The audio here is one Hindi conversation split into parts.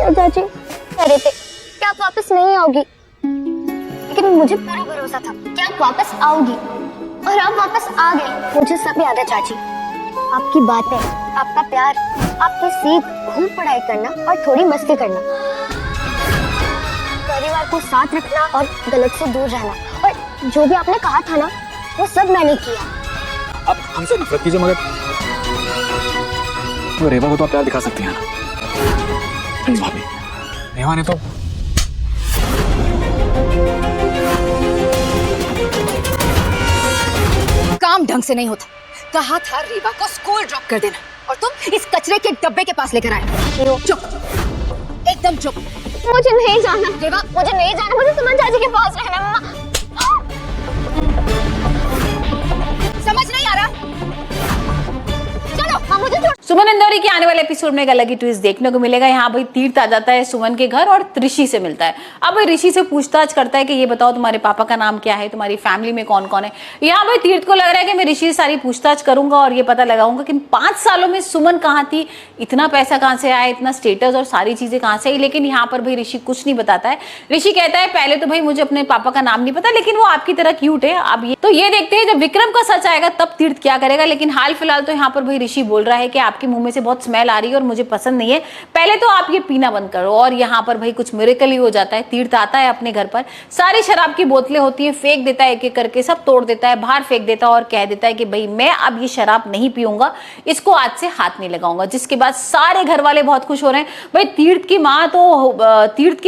क्या चाची कह रहे थे कि आप वापस नहीं आओगी, लेकिन मुझे पूरा भरोसा था कि आप वापस आओगी और आप वापस आ गए। मुझे सब याद है चाची, आपकी बातें, आपका प्यार, आपकी सीख, खूब पढ़ाई करना और थोड़ी मस्ती करना, परिवार को साथ रखना और गलत से दूर रहना, और जो भी आपने कहा था ना वो सब मैंने किया। आप हमसे नफरत कीजिए, मगर तो रेवा को तो आप प्यार दिखा सकती हैं ना। प्लीज भाभी, रेवा ने तो काम ढंग से नहीं होता। कहा था रेवा को स्कूल ड्रॉप कर देना और तुम इस कचरे के डब्बे के पास लेकर आए। चुप, एकदम चुप। मुझे नहीं जाना रेवा, मुझे नहीं जाना, मुझे सुमन चाची के पास रहना है। मम्मा, समझ नहीं आ रहा? चलो हाँ, मुझे सुमन इंदौरी के आने वाले एपिसोड में एक अलग ही ट्विस्ट देखने को मिलेगा। यहाँ भाई तीर्थ आ जाता है सुमन के घर और ऋषि से मिलता है। अब ऋषि से पूछताछ करता है कि ये बताओ तुम्हारे पापा का नाम क्या है, तुम्हारी फैमिली में कौन कौन है। यहाँ भाई तीर्थ को लग रहा है कि मैं ऋषि से सारी पूछताछ करूंगा और ये पता लगाऊंगा कि 5 सालों में सुमन कहाँ थी, इतना पैसा कहाँ से आया, इतना स्टेटस और सारी चीजें कहाँ से आई। लेकिन यहाँ पर भाई ऋषि कुछ नहीं बताता है। ऋषि कहता है पहले तो भाई मुझे अपने पापा का नाम नहीं पता, लेकिन वो आपकी तरह क्यूट है। अब ये देखते हैं जब विक्रम का सच आएगा तब तीर्थ क्या करेगा। लेकिन हाल फिलहाल तो यहाँ पर भाई ऋषि बोल रहा है कि आपके मुंह में से बहुत स्मेल आ रही है और मुझे पसंद नहीं है, पहले तो आप ये पीना बंद करो। और यहाँ पर भाई कुछ मिरेकल ही हो जाता है। तीर्थ आता है अपने घर पर, सारी शराब की बोतलें होती हैं, फेंक देता है एक एक करके, सब तोड़ देता है, बाहर फेंक देता है और कह देता है कि भाई मैं अब ये शराब नहीं पीऊंगा, इसको आज से हाथ नहीं लगाऊंगा। जिसके बाद सारे घर वाले बहुत खुश हो रहे हैं। भाई तीर्थ की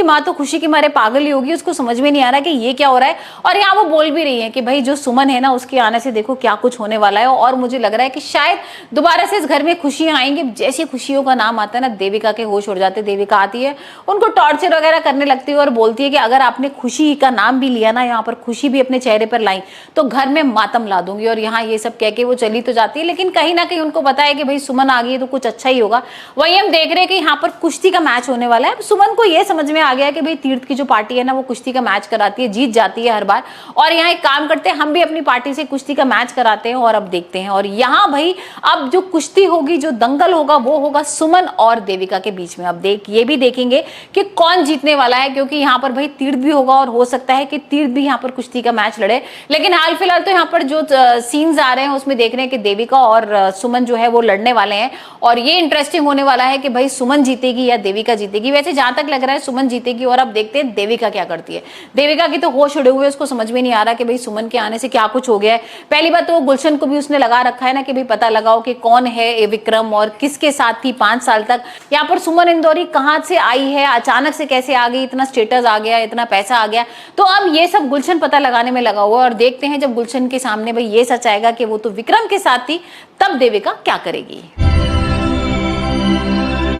माँ तो खुशी के मारे पागल ही होगी, उसको समझ में नहीं आ रहा कि ये क्या हो रहा है। और यहाँ वो बोल भी रही है कि भाई जो सुमन है ना, उसके आने से देखो क्या कुछ होने वाला है। और मुझे लग रहा है कि शायद दोबारा से इस घर में खुशियां आएंगी। जैसी खुशियों का नाम आता है ना, देविका के होश उड़ जाते। देविका आती है, उनको टॉर्चर वगैरह करने लगती है और बोलती है कि अगर आपने खुशी का नाम भी लिया ना, यहाँ पर खुशी भी अपने चेहरे पर लाई तो घर में मातम ला दूंगी। और यहाँ ये सब कह के वो चली तो जाती है, लेकिन कहीं ना कहीं उनको पता है कि भाई सुमन आ गई है तो कुछ अच्छा ही होगा। वही हम देख रहे हैं कि यहाँ पर कुश्ती का मैच होने वाला है। सुमन को ये समझ में आ गया कि भाई तीर्थ की जो पार्टी है ना, वो कुश्ती का मैच कराती है, जीत जाती है हर बार। और यहाँ एक काम करते हैं, हम भी अपनी पार्टी से कुश्ती का मैच कराते हैं और अब देखते हैं। और यहाँ भाई अब जो कुश्ती होगी, जो दंगल होगा, वो होगा सुमन और देविका के बीच में। अब ये भी देखेंगे कि कौन जीतने वाला है, क्योंकि यहाँ पर भाई तीर्थ भी होगा और हो सकता है कि तीर्थ भी यहाँ पर कुश्ती का मैच लड़े। लेकिन हाल फिलहाल तो यहाँ पर जो सीन्स आ रहे हैं उसमें देख रहे हैं कि देविका और सुमन जो है वो लड़ने वाले हैं। और ये इंटरेस्टिंग होने वाला है कि भाई सुमन जीतेगी या देविका जीतेगी। वैसे जहां तक लग रहा है सुमन जीतेगी। और अब देखते हैं देविका क्या करती है। देविका की तो होश उड़े हुए, उसको समझ में नहीं आ रहा कि भाई सुमन के आने से क्या कुछ हो गया है। पहली बात तो गुलशन को भी उसने लगा रखा है ना कि भाई पता लगाओ कि कौन है विक्रम और किसके साथ थी 5 साल तक। यहाँ पर सुमन इंदौरी कहाँ से आई है, अचानक से कैसे आ गई, इतना स्टेटस आ गया, इतना पैसा आ गया। तो अब ये सब गुलशन पता लगाने में लगा हुआ है। और देखते हैं जब गुलशन के सामने भाई ये सच आएगा कि वो तो विक्रम के साथ थी, तब देविका क्या करेगी।